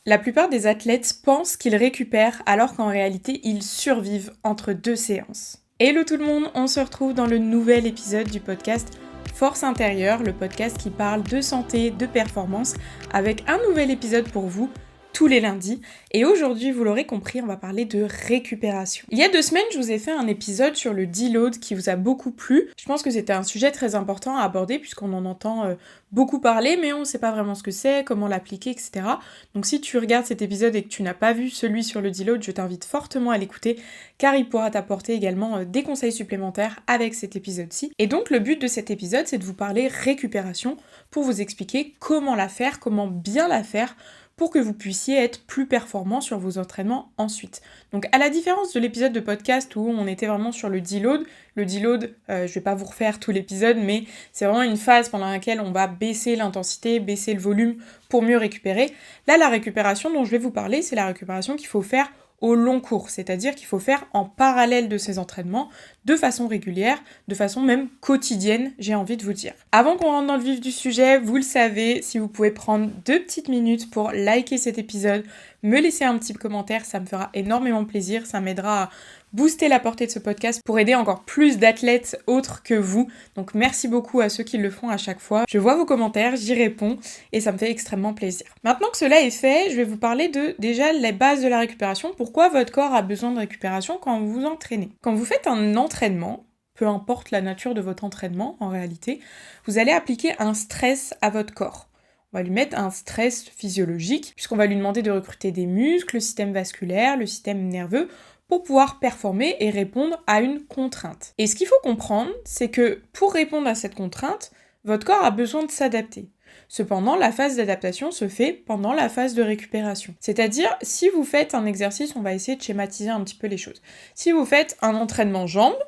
La plupart des athlètes pensent qu'ils récupèrent alors qu'en réalité ils survivent entre 2 séances. Hello tout le monde, on se retrouve dans le nouvel épisode du podcast Force intérieure, le podcast qui parle de santé, de performance, avec un nouvel épisode pour vous tous les lundis. Et aujourd'hui, vous l'aurez compris, on va parler de récupération. Il y a 2 semaines, je vous ai fait un épisode sur le deload qui vous a beaucoup plu. Je pense que c'était un sujet très important à aborder puisqu'on en entend beaucoup parler, mais on ne sait pas vraiment ce que c'est, comment l'appliquer, etc. Donc si tu regardes cet épisode et que tu n'as pas vu celui sur le deload, je t'invite fortement à l'écouter car il pourra t'apporter également des conseils supplémentaires avec cet épisode-ci. Et donc le but de cet épisode, c'est de vous parler récupération pour vous expliquer comment la faire, comment bien la faire, pour que vous puissiez être plus performant sur vos entraînements ensuite. Donc à la différence de l'épisode de podcast où on était vraiment sur le deload, je vais pas vous refaire tout l'épisode, mais c'est vraiment une phase pendant laquelle on va baisser l'intensité, baisser le volume pour mieux récupérer. Là, la récupération dont je vais vous parler, c'est la récupération qu'il faut faire au long cours, c'est-à-dire qu'il faut faire en parallèle de ces entraînements, de façon régulière, de façon même quotidienne, j'ai envie de vous dire. Avant qu'on rentre dans le vif du sujet, vous le savez, si vous pouvez prendre 2 petites minutes pour liker cet épisode, me laisser un petit commentaire, ça me fera énormément plaisir, ça m'aidera à booster la portée de ce podcast pour aider encore plus d'athlètes autres que vous. Donc merci beaucoup à ceux qui le font à chaque fois. Je vois vos commentaires, j'y réponds et ça me fait extrêmement plaisir. Maintenant que cela est fait, je vais vous parler de déjà les bases de la récupération. Pourquoi votre corps a besoin de récupération quand vous vous entraînez. Quand vous faites un entraînement, peu importe la nature de votre entraînement en réalité, vous allez appliquer un stress à votre corps. On va lui mettre un stress physiologique puisqu'on va lui demander de recruter des muscles, le système vasculaire, le système nerveux pour pouvoir performer et répondre à une contrainte. Et ce qu'il faut comprendre, c'est que pour répondre à cette contrainte, votre corps a besoin de s'adapter. Cependant, la phase d'adaptation se fait pendant la phase de récupération. C'est-à-dire, si vous faites un exercice, on va essayer de schématiser un petit peu les choses. Si vous faites un entraînement jambes,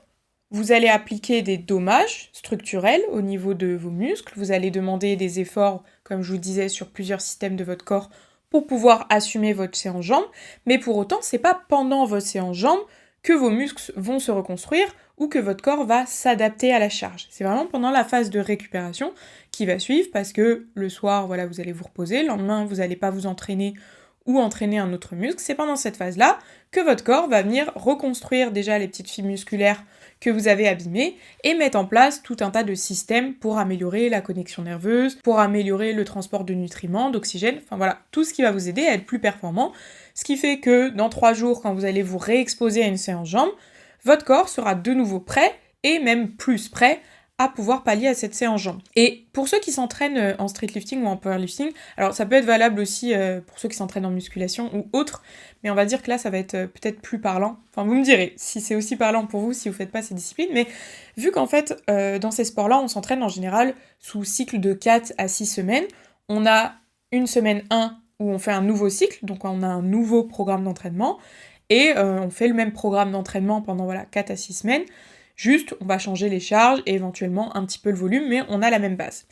vous allez appliquer des dommages structurels au niveau de vos muscles, vous allez demander des efforts, comme je vous disais, sur plusieurs systèmes de votre corps pour pouvoir assumer votre séance jambes, mais pour autant, c'est pas pendant votre séance jambes que vos muscles vont se reconstruire ou que votre corps va s'adapter à la charge. C'est vraiment pendant la phase de récupération qui va suivre parce que le soir, voilà, vous allez vous reposer, le lendemain, vous n'allez pas vous entraîner ou entraîner un autre muscle. C'est pendant cette phase-là que votre corps va venir reconstruire déjà les petites fibres musculaires que vous avez abîmées et mettre en place tout un tas de systèmes pour améliorer la connexion nerveuse, pour améliorer le transport de nutriments, d'oxygène, enfin voilà, tout ce qui va vous aider à être plus performant. Ce qui fait que dans 3 jours, quand vous allez vous réexposer à une séance jambes, votre corps sera de nouveau prêt et même plus prêt à pouvoir pallier à cette séance jambes. Et pour ceux qui s'entraînent en streetlifting ou en powerlifting, alors ça peut être valable aussi pour ceux qui s'entraînent en musculation ou autre, mais on va dire que là ça va être peut-être plus parlant. Enfin vous me direz si c'est aussi parlant pour vous si vous faites pas ces disciplines, mais vu qu'en fait dans ces sports-là on s'entraîne en général sous cycle de 4 à 6 semaines, on a une semaine 1 où on fait un nouveau cycle, donc on a un nouveau programme d'entraînement, et on fait le même programme d'entraînement pendant 4 à 6 semaines. Juste, on va changer les charges et éventuellement un petit peu le volume, mais on a la même base.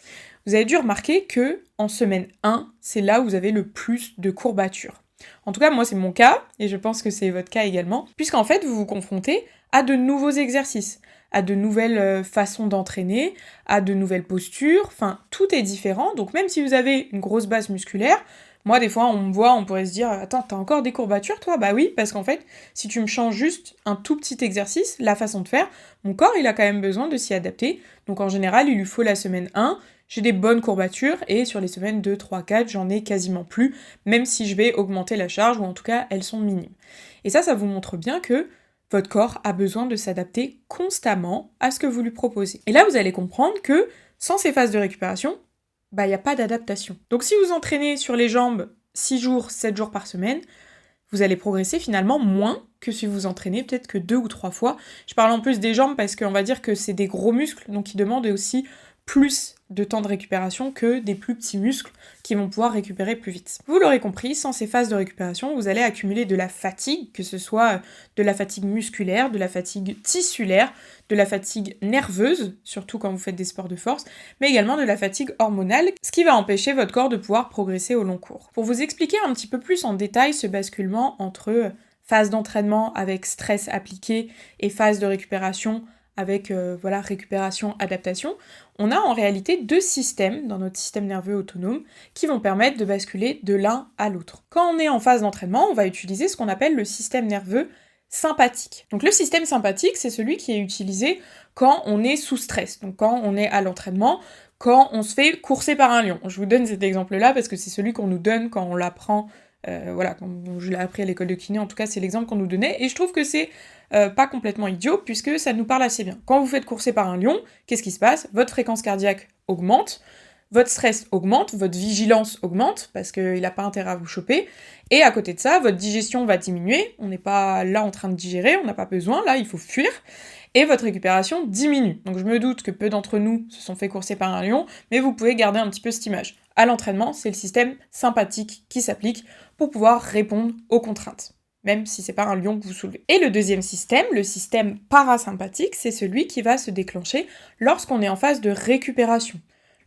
Vous avez dû remarquer que en semaine 1, c'est là où vous avez le plus de courbatures. En tout cas, moi, c'est mon cas, et je pense que c'est votre cas également, puisqu'en fait, vous vous confrontez à de nouveaux exercices, à de nouvelles façons d'entraîner, à de nouvelles postures, enfin, tout est différent. Donc même si vous avez une grosse base musculaire, moi, des fois, on me voit, on pourrait se dire « Attends, t'as encore des courbatures, toi ?» Bah oui, parce qu'en fait, si tu me changes juste un tout petit exercice, la façon de faire, mon corps, il a quand même besoin de s'y adapter. Donc en général, il lui faut la semaine 1, j'ai des bonnes courbatures, et sur les semaines 2, 3, 4, j'en ai quasiment plus, même si je vais augmenter la charge, ou en tout cas, elles sont minimes. Et ça vous montre bien que votre corps a besoin de s'adapter constamment à ce que vous lui proposez. Et là, vous allez comprendre que sans ces phases de récupération, il n'y a pas d'adaptation. Donc si vous entraînez sur les jambes 6 jours, 7 jours par semaine, vous allez progresser finalement moins que si vous entraînez peut-être que 2 ou 3 fois. Je parle en plus des jambes parce qu'on va dire que c'est des gros muscles, donc qui demandent aussi plus de temps de récupération que des plus petits muscles qui vont pouvoir récupérer plus vite. Vous l'aurez compris, sans ces phases de récupération, vous allez accumuler de la fatigue, que ce soit de la fatigue musculaire, de la fatigue tissulaire, de la fatigue nerveuse, surtout quand vous faites des sports de force, mais également de la fatigue hormonale, ce qui va empêcher votre corps de pouvoir progresser au long cours. Pour vous expliquer un petit peu plus en détail ce basculement entre phase d'entraînement avec stress appliqué et phase de récupération avec récupération, adaptation, on a en réalité 2 systèmes dans notre système nerveux autonome qui vont permettre de basculer de l'un à l'autre. Quand on est en phase d'entraînement, on va utiliser ce qu'on appelle le système nerveux sympathique. Donc le système sympathique, c'est celui qui est utilisé quand on est sous stress, donc quand on est à l'entraînement, quand on se fait courser par un lion. Je vous donne cet exemple-là parce que c'est celui qu'on nous donne quand on l'apprend, quand je l'ai appris à l'école de kiné, en tout cas c'est l'exemple qu'on nous donnait, et je trouve que c'est pas complètement idiot puisque ça nous parle assez bien. Quand vous faites courser par un lion, qu'est-ce qui se passe ? Votre fréquence cardiaque augmente, votre stress augmente, votre vigilance augmente, parce qu'il n'a pas intérêt à vous choper, et à côté de ça, votre digestion va diminuer, on n'est pas là en train de digérer, on n'a pas besoin, là il faut fuir, et votre récupération diminue. Donc je me doute que peu d'entre nous se sont fait courser par un lion, mais vous pouvez garder un petit peu cette image. À l'entraînement, c'est le système sympathique qui s'applique pour pouvoir répondre aux contraintes, même si c'est pas un lion que vous soulevez. Et le deuxième système, le système parasympathique, c'est celui qui va se déclencher lorsqu'on est en phase de récupération,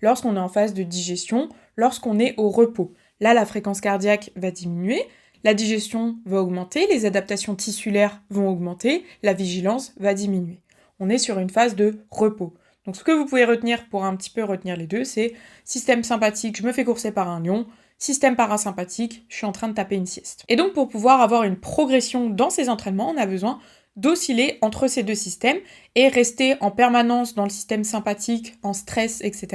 lorsqu'on est en phase de digestion, lorsqu'on est au repos. Là, la fréquence cardiaque va diminuer, la digestion va augmenter, les adaptations tissulaires vont augmenter, la vigilance va diminuer. On est sur une phase de repos. Donc ce que vous pouvez retenir pour un petit peu retenir les deux, c'est système sympathique, je me fais courser par un lion, système parasympathique, je suis en train de taper une sieste. Et donc pour pouvoir avoir une progression dans ces entraînements, on a besoin d'osciller entre ces 2 systèmes et rester en permanence dans le système sympathique, en stress, etc.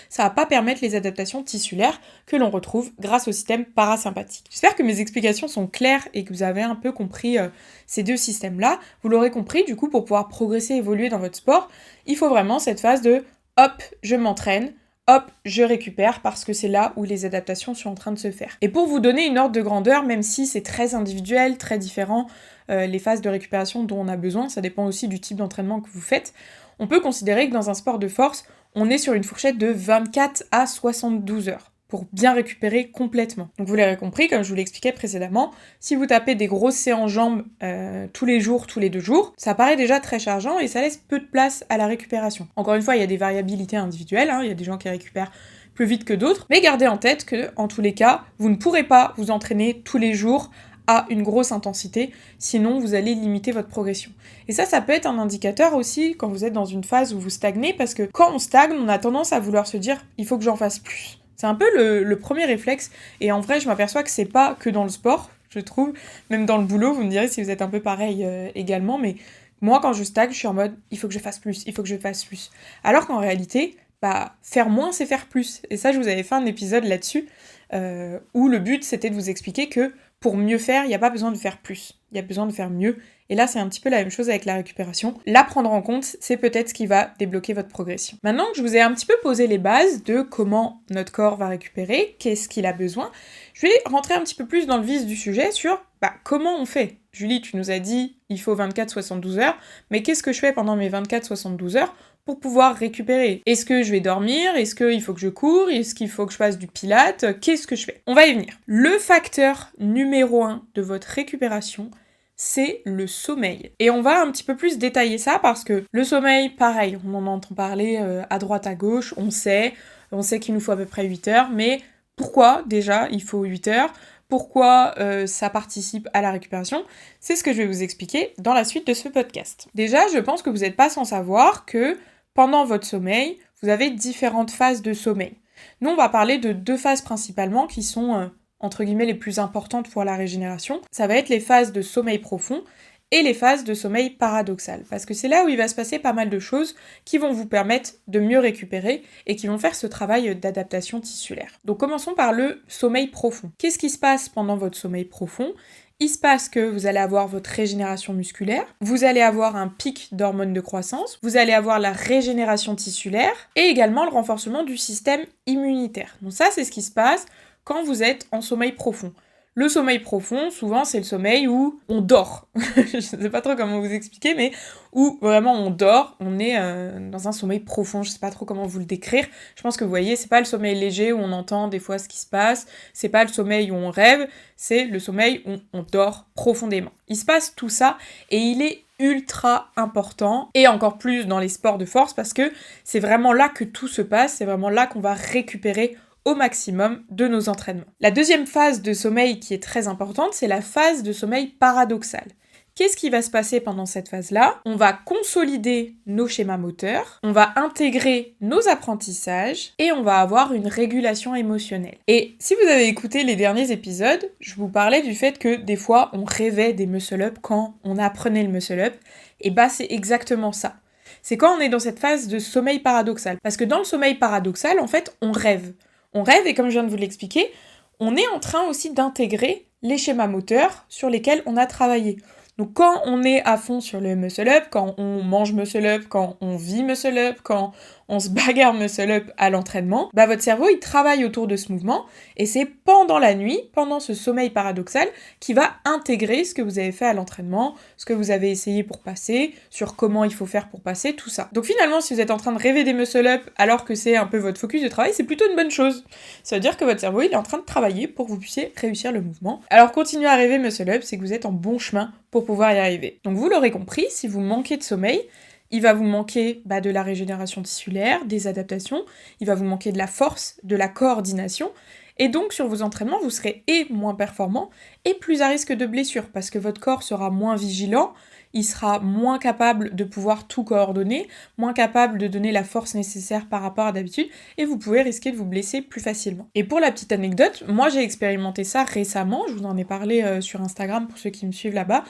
Ça va pas permettre les adaptations tissulaires que l'on retrouve grâce au système parasympathique. J'espère que mes explications sont claires et que vous avez un peu compris ces 2 systèmes-là. Vous l'aurez compris, du coup, pour pouvoir progresser, évoluer dans votre sport, il faut vraiment cette phase de « hop, je m'entraîne », hop, je récupère parce que c'est là où les adaptations sont en train de se faire. Et pour vous donner une ordre de grandeur, même si c'est très individuel, très différent, les phases de récupération dont on a besoin, ça dépend aussi du type d'entraînement que vous faites, on peut considérer que dans un sport de force, on est sur une fourchette de 24 à 72 heures pour bien récupérer complètement. Donc vous l'avez compris, comme je vous l'expliquais précédemment, si vous tapez des grosses séances jambes tous les jours, tous les 2 jours, ça paraît déjà très chargeant et ça laisse peu de place à la récupération. Encore une fois, il y a des variabilités individuelles, il y a des gens qui récupèrent plus vite que d'autres, mais gardez en tête que, en tous les cas, vous ne pourrez pas vous entraîner tous les jours à une grosse intensité, sinon vous allez limiter votre progression. Et ça peut être un indicateur aussi quand vous êtes dans une phase où vous stagnez, parce que quand on stagne, on a tendance à vouloir se dire « il faut que j'en fasse plus ». C'est un peu le premier réflexe, et en vrai je m'aperçois que c'est pas que dans le sport, je trouve, même dans le boulot, vous me direz si vous êtes un peu pareil également, mais moi quand je stagne, je suis en mode « il faut que je fasse plus, il faut que je fasse plus ». Alors qu'en réalité, faire moins c'est faire plus, et ça je vous avais fait un épisode là-dessus, où le but c'était de vous expliquer que pour mieux faire, il n'y a pas besoin de faire plus, il y a besoin de faire mieux. Et là, c'est un petit peu la même chose avec la récupération. La prendre en compte, c'est peut-être ce qui va débloquer votre progression. Maintenant que je vous ai un petit peu posé les bases de comment notre corps va récupérer, qu'est-ce qu'il a besoin, je vais rentrer un petit peu plus dans le vif du sujet sur comment on fait. Julie, tu nous as dit, il faut 24-72 heures, mais qu'est-ce que je fais pendant mes 24-72 heures pour pouvoir récupérer? Est-ce que je vais dormir? Est-ce qu'il faut que je cours? Est-ce qu'il faut que je fasse du pilate? Qu'est-ce que je fais? On va y venir. Le facteur numéro 1 de votre récupération, c'est le sommeil. Et on va un petit peu plus détailler ça parce que le sommeil, pareil, on en entend parler à droite à gauche, on sait qu'il nous faut à peu près 8 heures, mais pourquoi déjà il faut 8 heures? Pourquoi ça participe à la récupération? C'est ce que je vais vous expliquer dans la suite de ce podcast. Déjà, je pense que vous n'êtes pas sans savoir que pendant votre sommeil, vous avez différentes phases de sommeil. Nous, on va parler de 2 phases principalement qui sont, entre guillemets, les plus importantes pour la régénération. Ça va être les phases de sommeil profond et les phases de sommeil paradoxal. Parce que c'est là où il va se passer pas mal de choses qui vont vous permettre de mieux récupérer et qui vont faire ce travail d'adaptation tissulaire. Donc commençons par le sommeil profond. Qu'est-ce qui se passe pendant votre sommeil profond ? Il se passe que vous allez avoir votre régénération musculaire, vous allez avoir un pic d'hormones de croissance, vous allez avoir la régénération tissulaire et également le renforcement du système immunitaire. Donc ça, c'est ce qui se passe quand vous êtes en sommeil profond. Le sommeil profond, souvent, c'est le sommeil où on dort. Je ne sais pas trop comment vous expliquer, mais où vraiment on dort, on est dans un sommeil profond. Je ne sais pas trop comment vous le décrire. Je pense que vous voyez, c'est pas le sommeil léger où on entend des fois ce qui se passe, c'est pas le sommeil où on rêve, c'est le sommeil où on dort profondément. Il se passe tout ça et il est ultra important, et encore plus dans les sports de force, parce que c'est vraiment là que tout se passe, c'est vraiment là qu'on va récupérer au maximum de nos entraînements. La deuxième phase de sommeil qui est très importante, c'est la phase de sommeil paradoxal. Qu'est-ce qui va se passer pendant cette phase-là? On va consolider nos schémas moteurs, on va intégrer nos apprentissages et on va avoir une régulation émotionnelle. Et si vous avez écouté les derniers épisodes, je vous parlais du fait que des fois on rêvait des muscle-up quand on apprenait le muscle-up, et bah c'est exactement ça. C'est quand on est dans cette phase de sommeil paradoxal. Parce que dans le sommeil paradoxal, en fait, on rêve. On rêve et comme je viens de vous l'expliquer, on est en train aussi d'intégrer les schémas moteurs sur lesquels on a travaillé. Donc quand on est à fond sur le muscle-up, quand on mange muscle-up, quand on vit muscle-up, quand on se bagarre muscle-up à l'entraînement, bah votre cerveau il travaille autour de ce mouvement et c'est pendant la nuit, pendant ce sommeil paradoxal, qu'il va intégrer ce que vous avez fait à l'entraînement, ce que vous avez essayé pour passer, sur comment il faut faire pour passer, tout ça. Donc finalement, si vous êtes en train de rêver des muscle-up alors que c'est un peu votre focus de travail, c'est plutôt une bonne chose. Ça veut dire que votre cerveau il est en train de travailler pour que vous puissiez réussir le mouvement. Alors continuez à rêver muscle-up, c'est que vous êtes en bon chemin pour pouvoir y arriver. Donc vous l'aurez compris, si vous manquez de sommeil, il va vous manquer de la régénération tissulaire, des adaptations, il va vous manquer de la force, de la coordination, et donc sur vos entraînements, vous serez et moins performant, et plus à risque de blessure, parce que votre corps sera moins vigilant, il sera moins capable de pouvoir tout coordonner, moins capable de donner la force nécessaire par rapport à d'habitude, et vous pouvez risquer de vous blesser plus facilement. Et pour la petite anecdote, moi j'ai expérimenté ça récemment, je vous en ai parlé sur Instagram pour ceux qui me suivent là-bas,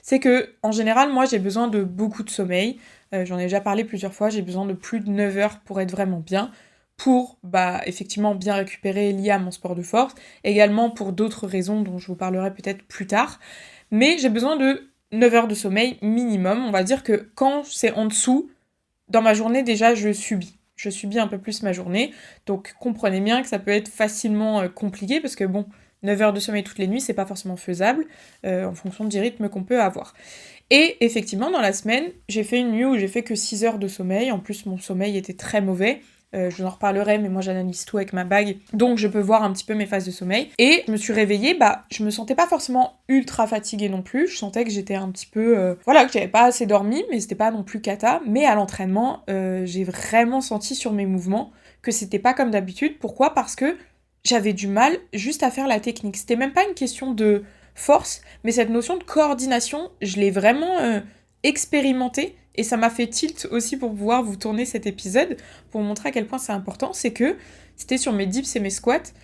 c'est que en général, moi j'ai besoin de beaucoup de sommeil, j'en ai déjà parlé plusieurs fois, j'ai besoin de plus de 9 heures pour être vraiment bien, pour effectivement bien récupérer lié à mon sport de force, également pour d'autres raisons dont je vous parlerai peut-être plus tard, mais j'ai besoin de 9 heures de sommeil minimum. On va dire que quand c'est en dessous, dans ma journée déjà je subis un peu plus ma journée, donc comprenez bien que ça peut être facilement compliqué, parce que 9 heures de sommeil toutes les nuits, c'est pas forcément faisable, en fonction du rythme qu'on peut avoir. Et effectivement, dans la semaine, j'ai fait une nuit où j'ai fait que 6 heures de sommeil. En plus, mon sommeil était très mauvais. Je vous en reparlerai, mais moi j'analyse tout avec ma bague, donc je peux voir un petit peu mes phases de sommeil. Et je me suis réveillée, je me sentais pas forcément ultra fatiguée non plus. Je sentais que j'étais un petit peu... que j'avais pas assez dormi, mais c'était pas non plus cata. Mais à l'entraînement, j'ai vraiment senti sur mes mouvements que c'était pas comme d'habitude. Pourquoi ? Parce que j'avais du mal juste à faire la technique. C'était même pas une question de force, mais cette notion de coordination, je l'ai vraiment expérimentée, et ça m'a fait tilt aussi pour pouvoir vous tourner cet épisode, pour vous montrer à quel point c'est important, c'est que c'était sur mes dips et mes squats,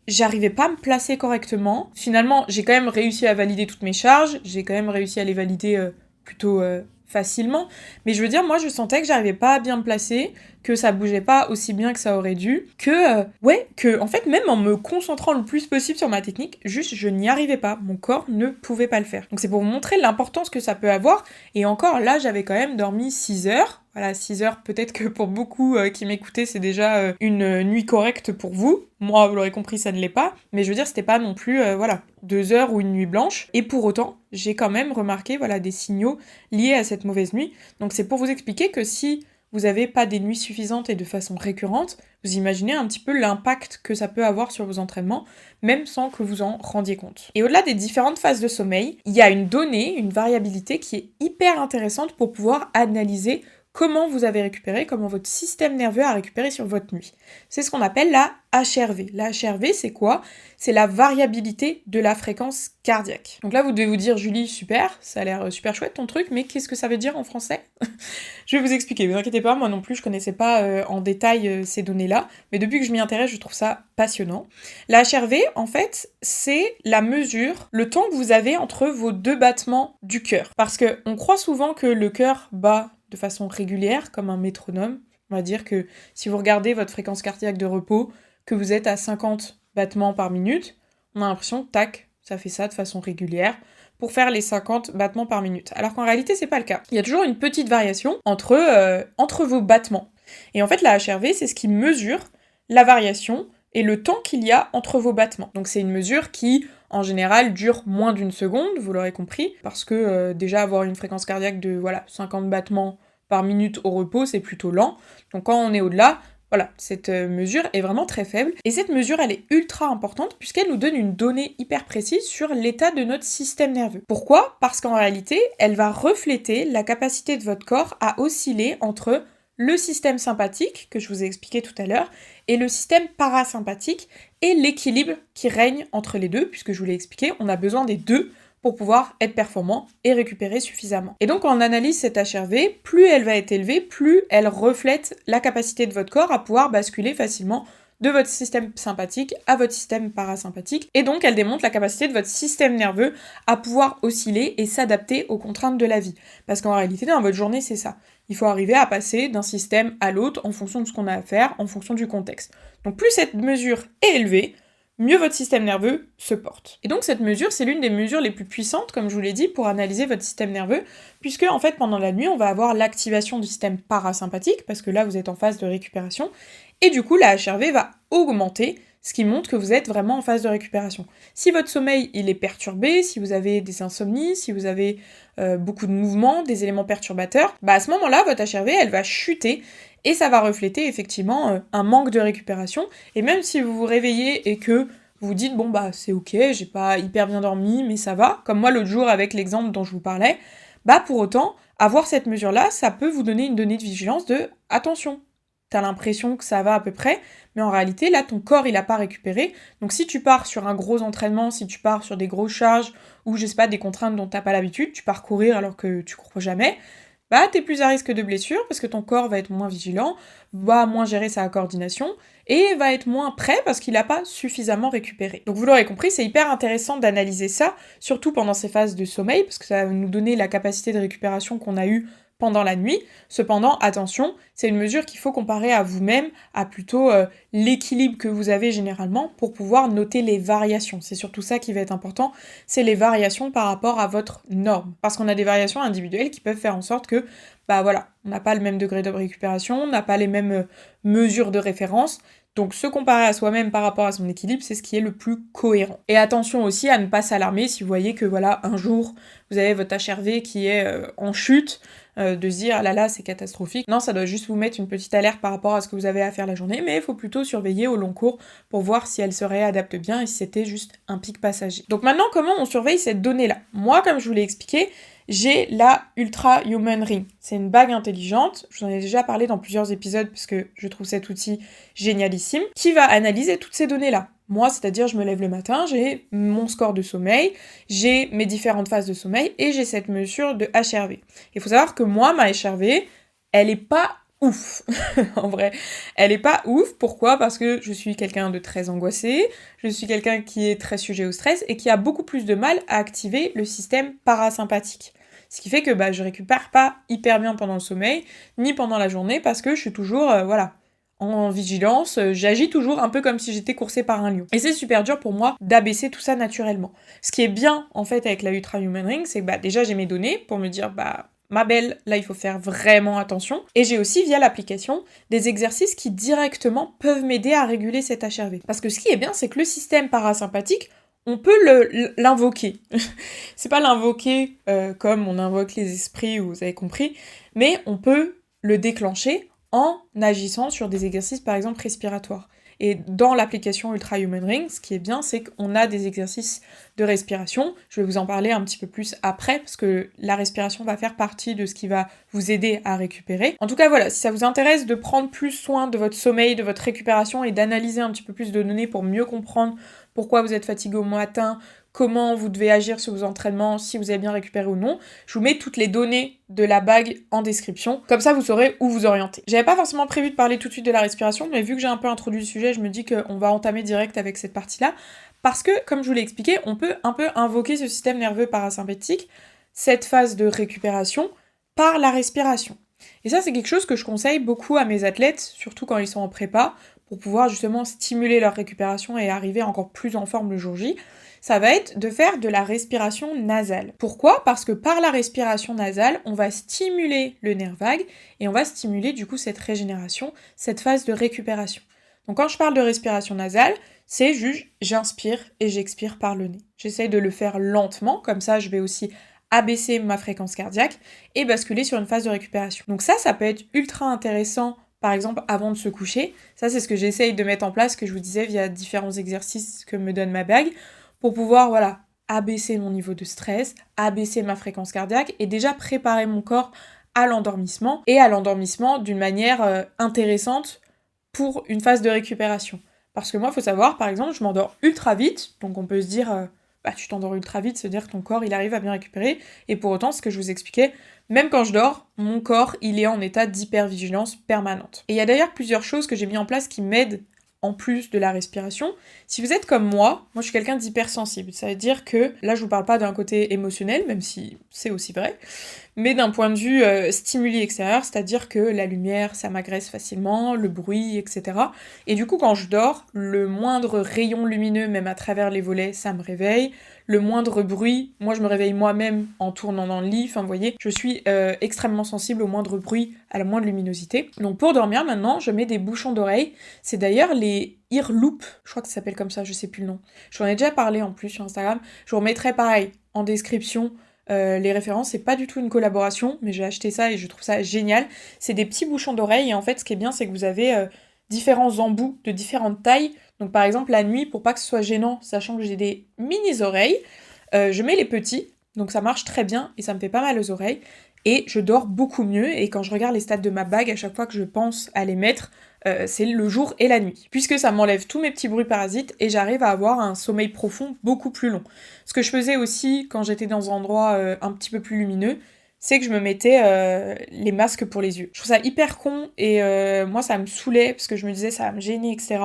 j'arrivais pas à me placer correctement. Finalement, j'ai quand même réussi à valider toutes mes charges, j'ai quand même réussi à les valider plutôt facilement, mais je veux dire, moi je sentais que j'arrivais pas à bien me placer, que ça bougeait pas aussi bien que ça aurait dû, que en fait même en me concentrant le plus possible sur ma technique, juste je n'y arrivais pas, mon corps ne pouvait pas le faire. Donc c'est pour vous montrer l'importance que ça peut avoir, et encore là j'avais quand même dormi 6 heures, voilà, 6 heures, peut-être que pour beaucoup qui m'écoutaient, c'est déjà une nuit correcte pour vous. Moi, vous l'aurez compris, ça ne l'est pas. Mais je veux dire, c'était pas non plus, 2 heures ou une nuit blanche. Et pour autant, j'ai quand même remarqué, des signaux liés à cette mauvaise nuit. Donc c'est pour vous expliquer que si vous n'avez pas des nuits suffisantes et de façon récurrente, vous imaginez un petit peu l'impact que ça peut avoir sur vos entraînements, même sans que vous en rendiez compte. Et au-delà des différentes phases de sommeil, il y a une donnée, une variabilité qui est hyper intéressante pour pouvoir analyser comment vous avez récupéré, comment votre système nerveux a récupéré sur votre nuit. C'est ce qu'on appelle la HRV. La HRV, c'est quoi ? C'est la variabilité de la fréquence cardiaque. Donc là, vous devez vous dire, Julie, super, ça a l'air super chouette ton truc, mais qu'est-ce que ça veut dire en français ? Je vais vous expliquer, ne vous inquiétez pas, moi non plus, je connaissais pas en détail ces données-là, mais depuis que je m'y intéresse, je trouve ça passionnant. La HRV, en fait, c'est la mesure, le temps que vous avez entre vos deux battements du cœur. Parce qu'on croit souvent que le cœur bat de façon régulière, comme un métronome. On va dire que si vous regardez votre fréquence cardiaque de repos, que vous êtes à 50 battements par minute, on a l'impression que tac, ça fait ça de façon régulière pour faire les 50 battements par minute. Alors qu'en réalité, c'est pas le cas. Il y a toujours une petite variation entre vos battements. Et en fait, la HRV, c'est ce qui mesure la variation et le temps qu'il y a entre vos battements. Donc c'est une mesure qui, en général, dure moins d'une seconde, vous l'aurez compris, parce que déjà avoir une fréquence cardiaque de 50 battements par minute au repos, c'est plutôt lent. Donc quand on est au-delà, cette mesure est vraiment très faible. Et cette mesure, elle est ultra importante puisqu'elle nous donne une donnée hyper précise sur l'état de notre système nerveux. Pourquoi ? Parce qu'en réalité, elle va refléter la capacité de votre corps à osciller entre le système sympathique, que je vous ai expliqué tout à l'heure, et le système parasympathique, et l'équilibre qui règne entre les deux, puisque je vous l'ai expliqué, on a besoin des deux pour pouvoir être performant et récupérer suffisamment. Et donc quand on analyse cette HRV, plus elle va être élevée, plus elle reflète la capacité de votre corps à pouvoir basculer facilement de votre système sympathique à votre système parasympathique, et donc elle démontre la capacité de votre système nerveux à pouvoir osciller et s'adapter aux contraintes de la vie. Parce qu'en réalité, dans votre journée, c'est ça. Il faut arriver à passer d'un système à l'autre en fonction de ce qu'on a à faire, en fonction du contexte. Donc plus cette mesure est élevée, mieux votre système nerveux se porte. Et donc cette mesure, c'est l'une des mesures les plus puissantes, comme je vous l'ai dit, pour analyser votre système nerveux, puisque en fait pendant la nuit, on va avoir l'activation du système parasympathique, parce que là vous êtes en phase de récupération, et du coup la HRV va augmenter, ce qui montre que vous êtes vraiment en phase de récupération. Si votre sommeil il est perturbé, si vous avez des insomnies, si vous avez beaucoup de mouvements, des éléments perturbateurs, à ce moment-là, votre HRV elle va chuter, et ça va refléter effectivement un manque de récupération. Et même si vous vous réveillez et que vous vous dites, c'est ok, j'ai pas hyper bien dormi, mais ça va, comme moi l'autre jour avec l'exemple dont je vous parlais, pour autant, avoir cette mesure-là, ça peut vous donner une donnée de vigilance de « attention ». T'as l'impression que ça va à peu près, mais en réalité, là, ton corps, il a pas récupéré. Donc si tu pars sur un gros entraînement, si tu pars sur des grosses charges, ou je sais pas, des contraintes dont t'as pas l'habitude, tu pars courir alors que tu cours jamais, t'es plus à risque de blessure, parce que ton corps va être moins vigilant, va moins gérer sa coordination, et va être moins prêt parce qu'il n'a pas suffisamment récupéré. Donc vous l'aurez compris, c'est hyper intéressant d'analyser ça, surtout pendant ces phases de sommeil, parce que ça va nous donner la capacité de récupération qu'on a eue pendant la nuit. Cependant, attention, c'est une mesure qu'il faut comparer à vous-même, à plutôt l'équilibre que vous avez généralement pour pouvoir noter les variations. C'est surtout ça qui va être important, c'est les variations par rapport à votre norme. Parce qu'on a des variations individuelles qui peuvent faire en sorte que, on n'a pas le même degré de récupération, on n'a pas les mêmes mesures de référence. Donc se comparer à soi-même par rapport à son équilibre, c'est ce qui est le plus cohérent. Et attention aussi à ne pas s'alarmer si vous voyez que un jour, vous avez votre HRV qui est en chute, de se dire « ah là là, c'est catastrophique ». Non, ça doit juste vous mettre une petite alerte par rapport à ce que vous avez à faire la journée, mais il faut plutôt surveiller au long cours pour voir si elle se réadapte bien et si c'était juste un pic passager. Donc maintenant, comment on surveille cette donnée-là ? Moi, comme je vous l'ai expliqué, j'ai la Ultra Human Ring. C'est une bague intelligente, je vous en ai déjà parlé dans plusieurs épisodes parce que je trouve cet outil génialissime, qui va analyser toutes ces données-là. Moi, c'est-à-dire je me lève le matin, j'ai mon score de sommeil, j'ai mes différentes phases de sommeil et j'ai cette mesure de HRV. Il faut savoir que moi, ma HRV, elle est pas ouf. En vrai, elle est pas ouf. Pourquoi ? Parce que je suis quelqu'un de très angoissé, je suis quelqu'un qui est très sujet au stress et qui a beaucoup plus de mal à activer le système parasympathique. Ce qui fait que je récupère pas hyper bien pendant le sommeil, ni pendant la journée, parce que je suis toujours, en vigilance, j'agis toujours un peu comme si j'étais coursée par un lion. Et c'est super dur pour moi d'abaisser tout ça naturellement. Ce qui est bien, en fait, avec la Ultra Human Ring, c'est que déjà j'ai mes données pour me dire, ma belle, là il faut faire vraiment attention. Et j'ai aussi, via l'application, des exercices qui directement peuvent m'aider à réguler cet HRV. Parce que ce qui est bien, c'est que le système parasympathique, on peut l'invoquer. C'est pas l'invoquer comme on invoque les esprits, vous avez compris, mais on peut le déclencher en agissant sur des exercices par exemple respiratoires. Et dans l'application Ultra Human Ring, ce qui est bien, c'est qu'on a des exercices de respiration. Je vais vous en parler un petit peu plus après, parce que la respiration va faire partie de ce qui va vous aider à récupérer. En tout cas, voilà, si ça vous intéresse de prendre plus soin de votre sommeil, de votre récupération et d'analyser un petit peu plus de données pour mieux comprendre pourquoi vous êtes fatigué au matin, comment vous devez agir sur vos entraînements, si vous avez bien récupéré ou non, je vous mets toutes les données de la bague en description, comme ça vous saurez où vous orienter. J'avais pas forcément prévu de parler tout de suite de la respiration, mais vu que j'ai un peu introduit le sujet, je me dis qu'on va entamer direct avec cette partie-là, parce que, comme je vous l'ai expliqué, on peut un peu invoquer ce système nerveux parasympathique, cette phase de récupération, par la respiration. Et ça, c'est quelque chose que je conseille beaucoup à mes athlètes, surtout quand ils sont en prépa, pour pouvoir justement stimuler leur récupération et arriver encore plus en forme le jour J, ça va être de faire de la respiration nasale. Pourquoi ? Parce que par la respiration nasale, on va stimuler le nerf vague et on va stimuler du coup cette régénération, cette phase de récupération. Donc quand je parle de respiration nasale, c'est juste j'inspire et j'expire par le nez. J'essaye de le faire lentement, comme ça je vais aussi abaisser ma fréquence cardiaque et basculer sur une phase de récupération. Donc ça peut être ultra intéressant, par exemple avant de se coucher. Ça c'est ce que j'essaye de mettre en place, que je vous disais via différents exercices que me donne ma bague, pour pouvoir abaisser mon niveau de stress, abaisser ma fréquence cardiaque et déjà préparer mon corps à l'endormissement, et à l'endormissement d'une manière intéressante pour une phase de récupération. Parce que moi, il faut savoir, par exemple, je m'endors ultra vite, donc on peut se dire tu t'endors ultra vite, c'est-à-dire que ton corps, il arrive à bien récupérer. Et pour autant, ce que je vous expliquais, même quand je dors, mon corps, il est en état d'hypervigilance permanente. Et il y a d'ailleurs plusieurs choses que j'ai mis en place qui m'aident en plus de la respiration. Si vous êtes comme moi je suis quelqu'un d'hypersensible. Ça veut dire que, là je vous parle pas d'un côté émotionnel, même si c'est aussi vrai, mais d'un point de vue stimuli extérieur, c'est-à-dire que la lumière, ça m'agresse facilement, le bruit, etc. Et du coup, quand je dors, le moindre rayon lumineux, même à travers les volets, ça me réveille. Le moindre bruit, moi je me réveille moi-même en tournant dans le lit, enfin vous voyez, je suis extrêmement sensible au moindre bruit, à la moindre luminosité. Donc pour dormir maintenant, je mets des bouchons d'oreilles, c'est d'ailleurs les Earloop, je crois que ça s'appelle comme ça, je sais plus le nom. J'en ai déjà parlé en plus sur Instagram, je vous remettrai pareil en description les références, c'est pas du tout une collaboration, mais j'ai acheté ça et je trouve ça génial. C'est des petits bouchons d'oreilles et en fait ce qui est bien c'est que vous avez différents embouts de différentes tailles. Donc par exemple la nuit, pour pas que ce soit gênant, sachant que j'ai des mini oreilles, je mets les petits, donc ça marche très bien et ça me fait pas mal aux oreilles. Et je dors beaucoup mieux, et quand je regarde les stats de ma bague, à chaque fois que je pense à les mettre, c'est le jour et la nuit. Puisque ça m'enlève tous mes petits bruits parasites, et j'arrive à avoir un sommeil profond beaucoup plus long. Ce que je faisais aussi quand j'étais dans un endroit un petit peu plus lumineux, c'est que je me mettais les masques pour les yeux. Je trouve ça hyper con, et moi ça me saoulait, parce que je me disais ça va me gêner, etc.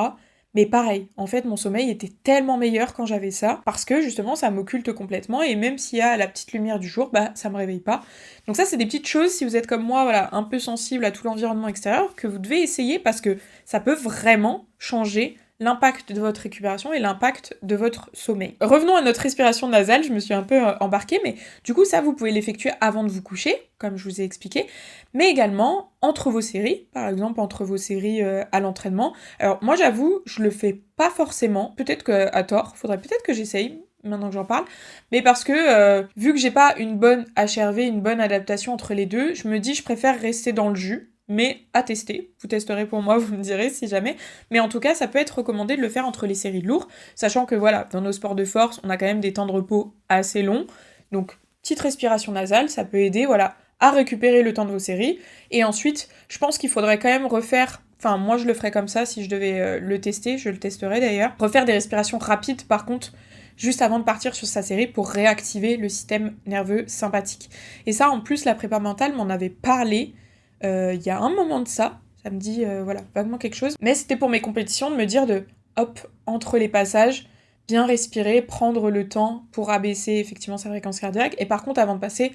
Mais pareil, en fait, mon sommeil était tellement meilleur quand j'avais ça, parce que justement, ça m'occulte complètement, et même s'il y a la petite lumière du jour, ça me réveille pas. Donc ça, c'est des petites choses, si vous êtes comme moi, voilà, un peu sensible à tout l'environnement extérieur, que vous devez essayer, parce que ça peut vraiment changer l'impact de votre récupération et l'impact de votre sommeil. Revenons à notre respiration nasale, je me suis un peu embarquée, mais du coup ça vous pouvez l'effectuer avant de vous coucher, comme je vous ai expliqué, mais également entre vos séries, par exemple entre vos séries à l'entraînement. Alors moi j'avoue, je le fais pas forcément, peut-être qu'à tort, faudrait peut-être que j'essaye, maintenant que j'en parle, mais parce que vu que j'ai pas une bonne HRV, une bonne adaptation entre les deux, je me dis je préfère rester dans le jus, mais à tester. Vous testerez pour moi, vous me direz si jamais. Mais en tout cas, ça peut être recommandé de le faire entre les séries de lourds, sachant que voilà, dans nos sports de force, on a quand même des temps de repos assez longs. Donc, petite respiration nasale, ça peut aider, voilà, à récupérer le temps de vos séries. Et ensuite, je pense qu'il faudrait quand même refaire... Enfin, moi, je le ferais comme ça si je devais le tester, je le testerai d'ailleurs. Refaire des respirations rapides, par contre, juste avant de partir sur sa série pour réactiver le système nerveux sympathique. Et ça, en plus, la prépa mentale m'en avait parlé il y a un moment de ça me dit, voilà, vaguement quelque chose. Mais c'était pour mes compétitions de me dire de, hop, entre les passages, bien respirer, prendre le temps pour abaisser effectivement sa fréquence cardiaque. Et par contre, avant de passer,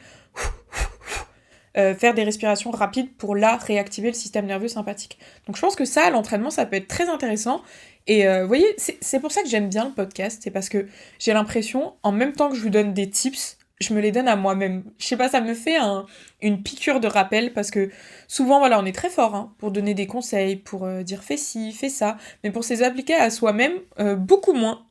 faire des respirations rapides pour là réactiver le système nerveux sympathique. Donc je pense que ça, à l'entraînement, ça peut être très intéressant. Et vous voyez, c'est pour ça que j'aime bien le podcast, c'est parce que j'ai l'impression, en même temps que je vous donne des tips, je me les donne à moi-même. Je sais pas, ça me fait une piqûre de rappel, parce que souvent, voilà, on est très fort pour donner des conseils, pour dire fais ci, fais ça, mais pour se les appliquer à soi-même, beaucoup moins.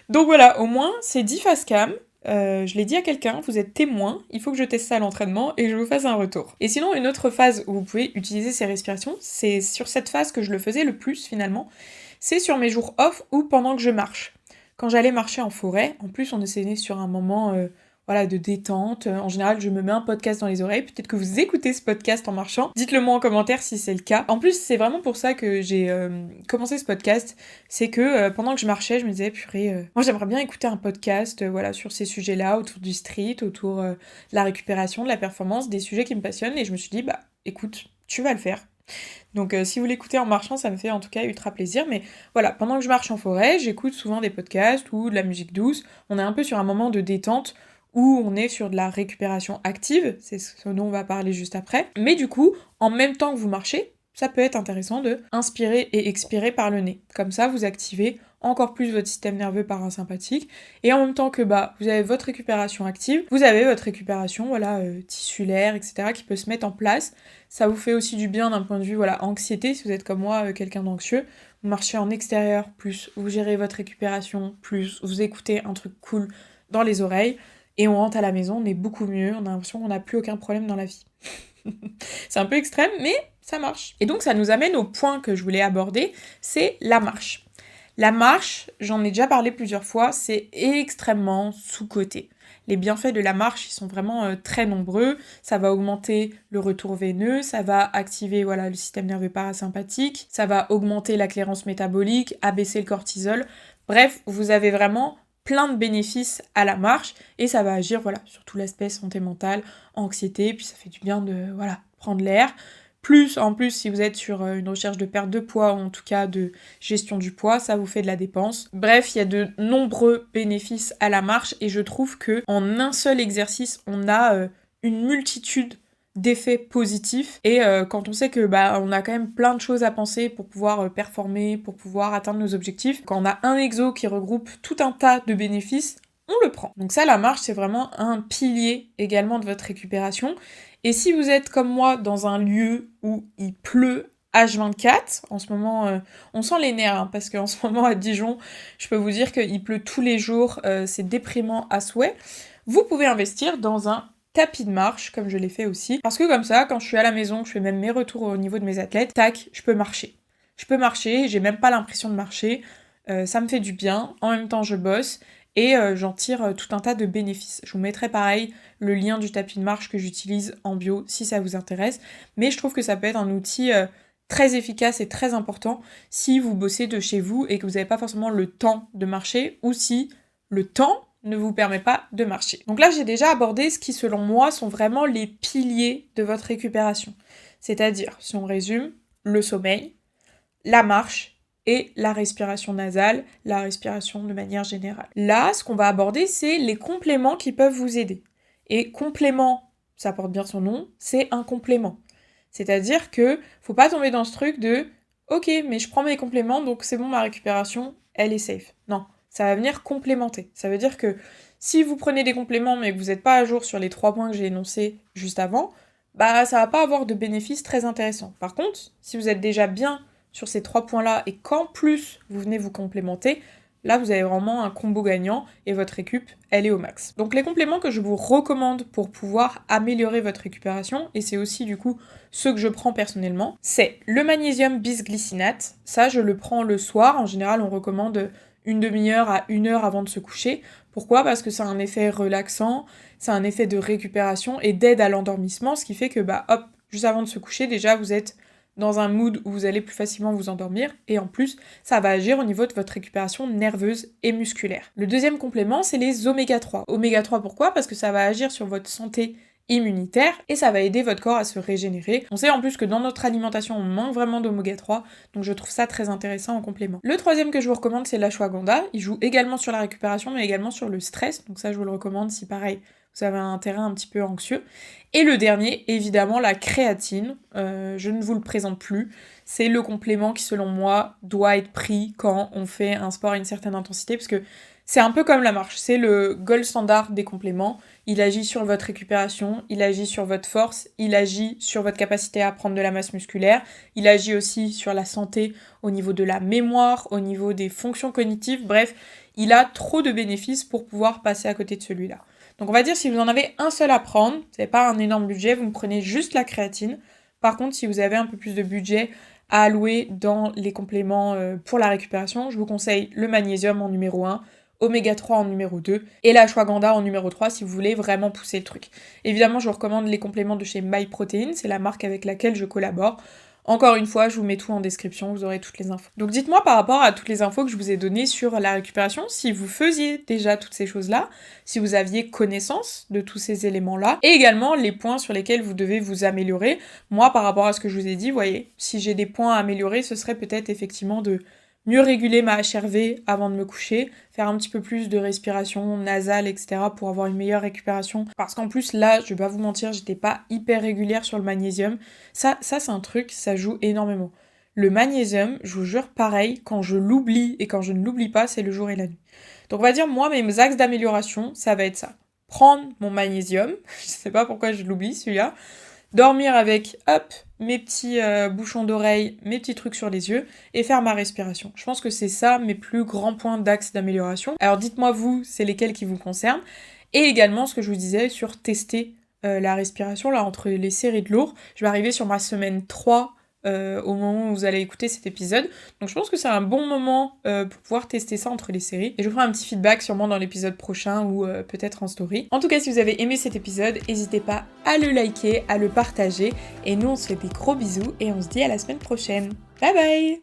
Donc voilà, au moins, c'est 10 face cam. Je l'ai dit à quelqu'un, vous êtes témoin, il faut que je teste ça à l'entraînement et je vous fasse un retour. Et sinon, une autre phase où vous pouvez utiliser ces respirations, c'est sur cette phase que je le faisais le plus finalement, c'est sur mes jours off ou pendant que je marche. Quand j'allais marcher en forêt, en plus on essayait sur un moment voilà, de détente. En général, je me mets un podcast dans les oreilles. Peut-être que vous écoutez ce podcast en marchant. Dites-le moi en commentaire si c'est le cas. En plus, c'est vraiment pour ça que j'ai commencé ce podcast. C'est que pendant que je marchais, je me disais, purée, moi j'aimerais bien écouter un podcast voilà, sur ces sujets-là, autour du street, autour de la récupération, de la performance, des sujets qui me passionnent. Et je me suis dit, écoute, tu vas le faire. Donc si vous l'écoutez en marchant, ça me fait en tout cas ultra plaisir. Mais voilà, pendant que je marche en forêt, j'écoute souvent des podcasts ou de la musique douce. On est un peu sur un moment de détente où on est sur de la récupération active, c'est ce dont on va parler juste après. Mais du coup, en même temps que vous marchez, ça peut être intéressant de inspirer et expirer par le nez. Comme ça, vous activez encore plus votre système nerveux parasympathique, et en même temps que vous avez votre récupération active, vous avez votre récupération tissulaire, etc. qui peut se mettre en place. Ça vous fait aussi du bien d'un point de vue anxiété, si vous êtes comme moi quelqu'un d'anxieux. Vous marchez en extérieur, plus vous gérez votre récupération, plus vous écoutez un truc cool dans les oreilles, et on rentre à la maison, on est beaucoup mieux, on a l'impression qu'on n'a plus aucun problème dans la vie. C'est un peu extrême, mais ça marche. Et donc ça nous amène au point que je voulais aborder, c'est la marche. La marche, j'en ai déjà parlé plusieurs fois, c'est extrêmement sous-coté. Les bienfaits de la marche, ils sont vraiment très nombreux. Ça va augmenter le retour veineux, ça va activer le système nerveux parasympathique, ça va augmenter la clairance métabolique, abaisser le cortisol. Bref, vous avez vraiment plein de bénéfices à la marche et ça va agir sur tout l'aspect santé mentale, anxiété, puis ça fait du bien de prendre l'air. En plus, si vous êtes sur une recherche de perte de poids ou en tout cas de gestion du poids, ça vous fait de la dépense. Bref, il y a de nombreux bénéfices à la marche et je trouve que en un seul exercice, on a une multitude d'effets positifs et quand on sait que on a quand même plein de choses à penser pour pouvoir performer, pour pouvoir atteindre nos objectifs, quand on a un exo qui regroupe tout un tas de bénéfices, on le prend. Donc ça, la marche, c'est vraiment un pilier également de votre récupération. Et si vous êtes comme moi dans un lieu où il pleut H24, en ce moment, on sent les nerfs, parce qu'en ce moment à Dijon, je peux vous dire qu'il pleut tous les jours, c'est déprimant à souhait, vous pouvez investir dans un tapis de marche, comme je l'ai fait aussi, parce que comme ça, quand je suis à la maison, que je fais même mes retours au niveau de mes athlètes, tac, je peux marcher. Je peux marcher, j'ai même pas l'impression de marcher, ça me fait du bien, en même temps je bosse, et j'en tire tout un tas de bénéfices. Je vous mettrai pareil le lien du tapis de marche que j'utilise en bio si ça vous intéresse, mais je trouve que ça peut être un outil très efficace et très important si vous bossez de chez vous et que vous n'avez pas forcément le temps de marcher ou si le temps ne vous permet pas de marcher. Donc là, j'ai déjà abordé ce qui, selon moi, sont vraiment les piliers de votre récupération. C'est-à-dire, si on résume, le sommeil, la marche et la respiration nasale, la respiration de manière générale. Là, ce qu'on va aborder, c'est les compléments qui peuvent vous aider. Et complément, ça porte bien son nom, c'est un complément. C'est-à-dire que faut pas tomber dans ce truc de « Ok, mais je prends mes compléments, donc c'est bon, ma récupération, elle est safe. » Non, ça va venir complémenter. Ça veut dire que si vous prenez des compléments mais que vous n'êtes pas à jour sur les 3 points que j'ai énoncés juste avant, ça va pas avoir de bénéfices très intéressants. Par contre, si vous êtes déjà bien sur ces 3 points-là et qu'en plus vous venez vous complémenter, là vous avez vraiment un combo gagnant et votre récup, elle est au max. Donc les compléments que je vous recommande pour pouvoir améliorer votre récupération, et c'est aussi du coup ceux que je prends personnellement, c'est le magnésium bisglycinate. Ça je le prends le soir, en général on recommande une demi-heure à 1 heure avant de se coucher. Pourquoi ? Parce que ça a un effet relaxant, ça a un effet de récupération et d'aide à l'endormissement, ce qui fait que juste avant de se coucher, déjà vous êtes dans un mood où vous allez plus facilement vous endormir, et en plus, ça va agir au niveau de votre récupération nerveuse et musculaire. Le deuxième complément, c'est les oméga 3. Oméga 3, pourquoi ? Parce que ça va agir sur votre santé immunitaire, et ça va aider votre corps à se régénérer. On sait en plus que dans notre alimentation, on manque vraiment d'oméga 3, donc je trouve ça très intéressant en complément. Le troisième que je vous recommande, c'est l'ashwagandha. Il joue également sur la récupération, mais également sur le stress, donc ça je vous le recommande si pareil, vous avez un terrain un petit peu anxieux. Et le dernier, évidemment, la créatine. Je ne vous le présente plus. C'est le complément qui, selon moi, doit être pris quand on fait un sport à une certaine intensité, parce que c'est un peu comme la marche. C'est le gold standard des compléments. Il agit sur votre récupération, il agit sur votre force, il agit sur votre capacité à prendre de la masse musculaire, il agit aussi sur la santé au niveau de la mémoire, au niveau des fonctions cognitives. Bref, il a trop de bénéfices pour pouvoir passer à côté de celui-là. Donc on va dire si vous en avez un seul à prendre, vous n'avez pas un énorme budget, vous me prenez juste la créatine. Par contre, si vous avez un peu plus de budget à allouer dans les compléments pour la récupération, je vous conseille le magnésium en numéro 1, oméga 3 en numéro 2 et l'ashwagandha en numéro 3 si vous voulez vraiment pousser le truc. Évidemment, je vous recommande les compléments de chez MyProtein, c'est la marque avec laquelle je collabore. Encore une fois, je vous mets tout en description, vous aurez toutes les infos. Donc dites-moi par rapport à toutes les infos que je vous ai données sur la récupération, si vous faisiez déjà toutes ces choses-là, si vous aviez connaissance de tous ces éléments-là, et également les points sur lesquels vous devez vous améliorer. Moi, par rapport à ce que je vous ai dit, vous voyez, si j'ai des points à améliorer, ce serait peut-être effectivement de mieux réguler ma HRV avant de me coucher, faire un petit peu plus de respiration nasale, etc. pour avoir une meilleure récupération. Parce qu'en plus, là, je vais pas vous mentir, j'étais pas hyper régulière sur le magnésium. Ça c'est un truc, ça joue énormément. Le magnésium, je vous jure, pareil, quand je l'oublie et quand je ne l'oublie pas, c'est le jour et la nuit. Donc on va dire, moi, mes axes d'amélioration, ça va être ça. Prendre mon magnésium, je sais pas pourquoi je l'oublie celui-là, dormir avec, mes petits bouchons d'oreille, mes petits trucs sur les yeux, et faire ma respiration. Je pense que c'est ça mes plus grands points d'axe d'amélioration. Alors dites-moi vous, c'est lesquels qui vous concernent, et également ce que je vous disais sur tester la respiration, là, entre les séries de lourds. Je vais arriver sur ma semaine 3 au moment où vous allez écouter cet épisode. Donc je pense que c'est un bon moment pour pouvoir tester ça entre les séries. Et je vous ferai un petit feedback sûrement dans l'épisode prochain ou peut-être en story. En tout cas, si vous avez aimé cet épisode, n'hésitez pas à le liker, à le partager. Et nous, on se fait des gros bisous et on se dit à la semaine prochaine. Bye bye!